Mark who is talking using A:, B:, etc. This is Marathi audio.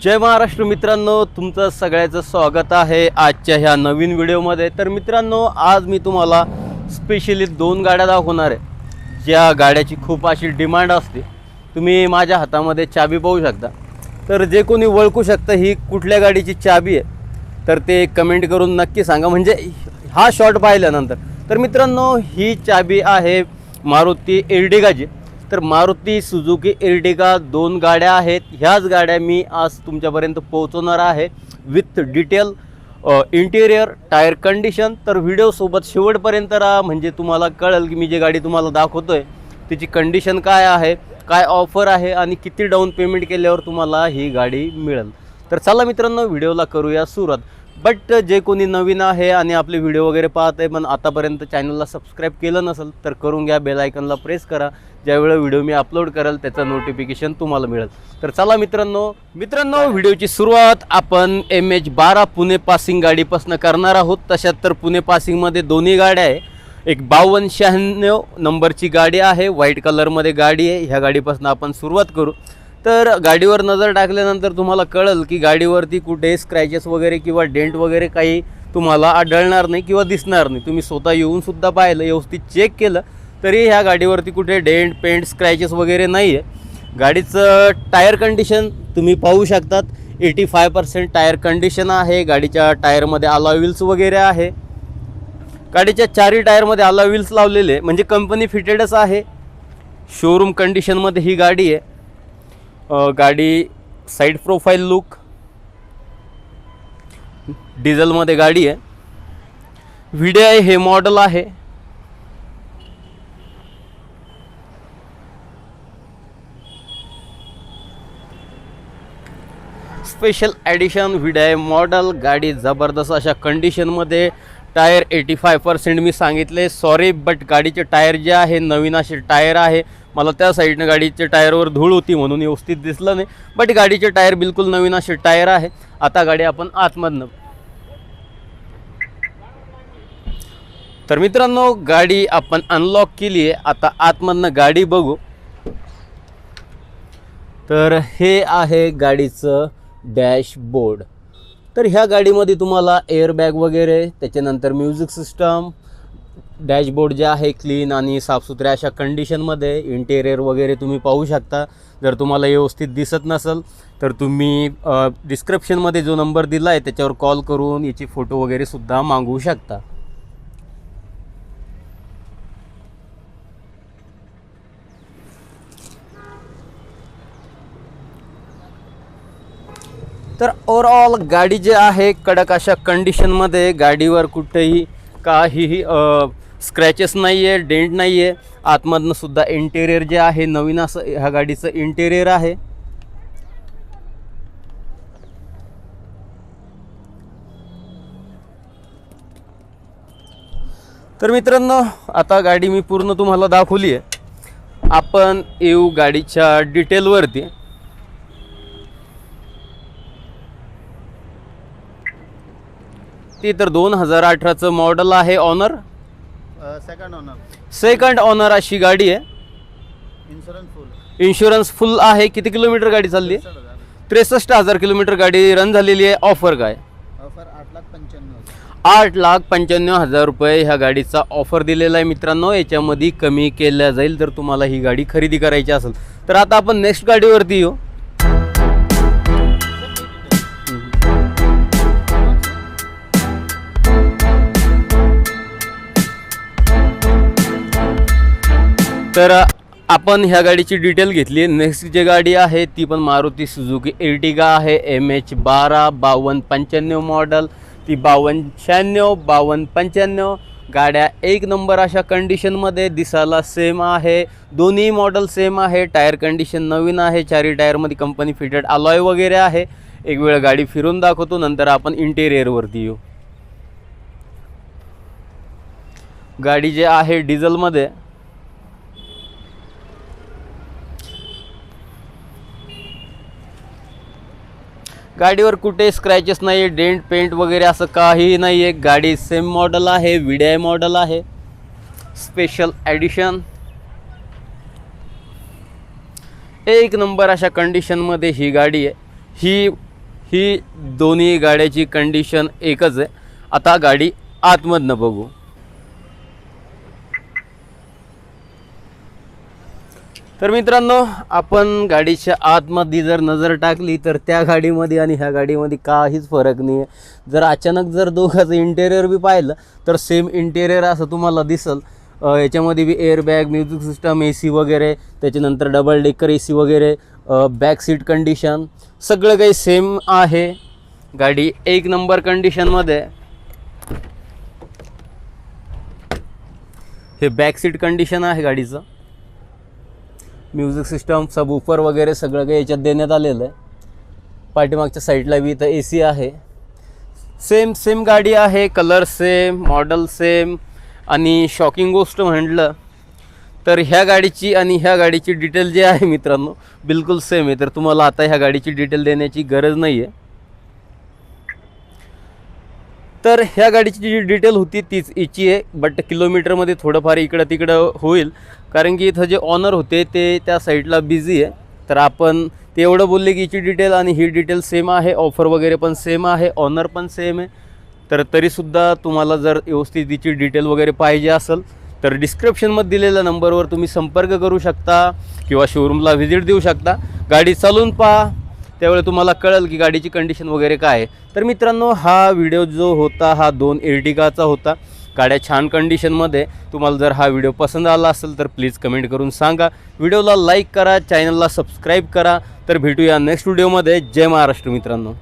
A: जय महाराष्ट्र मित्रांनो, तुमचं सगळ्याचं स्वागत आहे आजच्या ह्या नवीन व्हिडिओमध्ये। तर मित्रांनो, आज मी तुम्हाला स्पेशली 2 गाड्या दाखवणार आहे ज्या गाड्याची खूप अशी डिमांड असते। तुम्ही माझ्या हातामध्ये चाबी पाहू शकता, तर जे कोणी ओळखू शकतं ही कुठल्या गाडीची चाबी आहे तर ते कमेंट करून नक्की सांगा, म्हणजे हा शॉट पाहिल्यानंतर। तर मित्रांनो, ही चाबी आहे मारुती एर्टिगाची। तर मारुती सुझुकी एर्टिगा 2 गाड्या आहेत। ह्याच गाड्या मी आज तुमच्यापर्यंत पोहोचवणार आहे with detail interior tyre condition. तर व्हिडिओसोबत शेवटपर्यंत राहा, म्हणजे तुम्हाला कळेल की मी जी गाडी तुम्हाला दाखवतोय तिची कंडिशन काय आहे, काय ऑफर आहे आणि किती डाऊन पेमेंट केल्यावर तुम्हाला ही गाडी मिळेल। तर चला मित्रांनो, व्हिडिओला करूया सुरुवात। बट जे कोणी नवीन आहे आणि आपले व्हिडिओ वगैरे पाहत आहे पण आतापर्यंत चॅनलला सबस्क्राईब केलं नसेल तर करून घ्या, बेल आयकॉनला प्रेस करा, ज्यावेळी व्हिडिओ मी अपलोड करेल त्याचं नोटिफिकेशन तुम्हाला मिळेल। तर चला मित्रांनो व्हिडिओची सुरुवात आपण MH12 पुणे पासिंग गाडीपासून करणार आहोत। तशात तर पुणे पासिंगमध्ये दोन्ही गाड्या आहे, एक 5296 नंबरची गाडी आहे, व्हाईट कलरमध्ये गाडी आहे। ह्या गाडीपासून आपण सुरुवात करू। तर गाडीवर नजर टाकल्यानंतर तुम्हाला कळेल की गाडीवरती कुठे स्क्रॅचेस वगैरे किंवा डेंट वगैरे काही तुम्हाला आढळणार नाही किंवा दिसणार नाही। तुम्ही स्वतः येऊन सुद्धा पाहिलं, व्यवस्थित चेक केलं तरी ह्या गाडीवरती कुठे डेंट पेंट स्क्रॅचेस वगैरे नाही आहे। गाडीचं टायर कंडिशन तुम्ही पाहू शकतात, 85% टायर कंडिशन आहे। गाडीच्या टायरमध्ये अलॉय व्हील्स वगैरे आहे। गाडीच्या 4ही टायरमध्ये अलॉय व्हील्स लावलेले, म्हणजे कंपनी फिटेडच आहे। शोरूम कंडिशनमध्ये ही गाडी आहे। गाडी साइड प्रोफाइल लुक डिझेलमध्ये गाडी आहे। व्हीडीआय हे मॉडेल आहे। Special edition VDI model. गाडी जबरदस्त अशा कंडिशनमध्ये, टायर 85% मी सांगितले, सॉरी बट गाडीचे टायर जे आहे नवीन असे टायर आहे। मला त्या साईडनं गाडीचे टायरवर धूळ होती म्हणून व्यवस्थित दिसलं नाही, बट गाडीचे टायर बिलकुल नवीन असे टायर आहे। आता गाडी आपण आतमधनं, तर मित्रांनो गाडी आपण अनलॉक केली आहे, आता आतमधनं गाडी बघू। तर हे आहे गाडीचं डॅशबोर्ड। तर ह्या गाडीमध्ये तुम्हाला एअरबॅग वगैरे, त्याच्यानंतर म्युझिक सिस्टम, डॅशबोर्ड जे आहे क्लीन आणि साफसुथऱ्या अशा कंडिशनमध्ये, इंटेरियर वगैरे तुम्ही पाहू शकता। जर तुम्हाला व्यवस्थित दिसत नसेल तर तुम्ही डिस्क्रिप्शनमध्ये जो नंबर दिला आहे त्याच्यावर कॉल करून याची फोटो वगैरे सुद्धा मागवू शकता। तर ओव्हरऑल गाडी जे आहे कडक अशा कंडिशनमध्ये, गाडीवर कुठेही काहीही स्क्रॅचेस नाही आहे, डेंट नाही आहे। आतमधनं सुद्धा इंटेरियर जे आहे नवीन असं ह्या गाडीचं इंटेरियर आहे। तर मित्रांनो, आता गाडी मी पूर्ण तुम्हाला दाखवली आहे। आपण येऊ गाडीच्या डिटेलवरती। ती तर 2018चं मॉडेल आहे। ऑनर सेकंड ऑनर अशी गाडी आहे। इन्शुरन्स फुल आहे। किती किलोमीटर गाडी चालली? 63,000 किलोमीटर गाडी रन झालेली आहे। ऑफर काय?
B: ऑफर
A: 8,95,000 रुपये ह्या गाडीचा ऑफर दिलेला आहे मित्रांनो। याच्यामध्ये कमी केल्या जाईल जर तुम्हाला ही गाडी खरेदी करायची असेल तर। आता आपण नेक्स्ट गाडीवरती येऊ। तर आपण ह्या गाडीची डिटेल घेतली। नेक्स्ट जी गाडी आहे ती पण मारुती सुझुकी एर्टिगा आहे। MH12 5295 मॉडेल, ती 5296 5295 गाड्या एक नंबर अशा कंडिशनमध्ये, दिसायला सेम आहे, दोन्ही मॉडेल सेम आहे। टायर कंडिशन नवीन आहे, 4ही टायरमध्ये कंपनी फिटेड अलॉय वगैरे आहे। एक वेळ गाडी फिरून दाखवतो, नंतर आपण इंटेरियरवरती येऊ। गाडी जे आहे डिझेलमध्ये, गाडीवर कुठे स्क्रॅचेस नाही, डेंट पेंट वगैरे असं काही नाही आहे। गाडी सेम मॉडेल आहे, व्हीडीआय मॉडेल आहे, स्पेशल एडिशन। एक नंबर अशा कंडिशनमध्ये ही गाडी आहे। ही ही दोन्ही गाड्याची कंडिशन एकच आहे. आता गाडी आतमधनं बघू. तर मित्रांनो, आपण गाडीच्या आतमध्ये जर नजर टाकली तर त्या गाडीमध्ये आणि ह्या गाडीमध्ये काहीच फरक नाही आहे. जर अचानक जर दोघांचं इंटेरियर बी पाहिलं तर सेम इंटेरियर असं तुम्हाला दिसल. याच्यामध्ये बी एअरबॅग, म्युझिक सिस्टम, AC वगैरे, त्याच्यानंतर डबल डेकर AC वगैरे, बॅक सीट कंडिशन सगळं काही सेम आहे. गाडी एक नंबर कंडिशनमध्ये. हे बॅक सीट कंडिशन आहे गाडीचं. म्युझिक सिस्टम, सबवूफर वगैरे सगळं काही याच्यात देण्यात आलेलं आहे. पाठीमागच्या साईडला बी इथं AC आहे. सेम गाडी आहे. Colour same, model same. आणि शॉकिंग गोष्ट म्हटलं तर ह्या गाडीची आणि ह्या गाडीची डिटेल जी आहे मित्रांनो बिलकुल सेम आहे. तर तुम्हाला आता ह्या गाडीची डिटेल देण्याची गरज नाही आहे. तर ह्या गाडीची जी डिटेल होती तीच हिची आहे. बट किलोमीटरमध्ये थोडंफार इकडं तिकडं होईल, कारण की इथं जे ऑनर होते ते त्या साईडला बिझी आहे. तर आपण ते एवढं बोलले की हिची डिटेल आणि ही डिटेल सेम आहे. ऑफर वगैरे पण सेम आहे. ऑनर पण सेम आहे. तर तरीसुद्धा तुम्हाला जर व्यवस्थित तिची डिटेल वगैरे पाहिजे असेल तर डिस्क्रिप्शनमध्ये दिलेल्या नंबरवर तुम्ही संपर्क करू शकता किंवा शोरूमला व्हिजिट देऊ शकता. गाडी चालून पहा, त्यावेळी तुम्हाला कळेल की गाडीची कंडिशन वगैरे काय आहे. तर मित्रांनो, हा व्हिडिओ जो होता हा 2 एर्टिगाचा होता. गाड्या छान कंडिशनमध्ये. तुम्हाला जर हा व्हिडिओ पसंत आला असेल तर प्लीज कमेंट करून सांगा. व्हिडिओला लाईक करा, चॅनलला सबस्क्राईब करा. तर भेटूया नेक्स्ट व्हिडिओमध्ये. जय महाराष्ट्र मित्रांनो.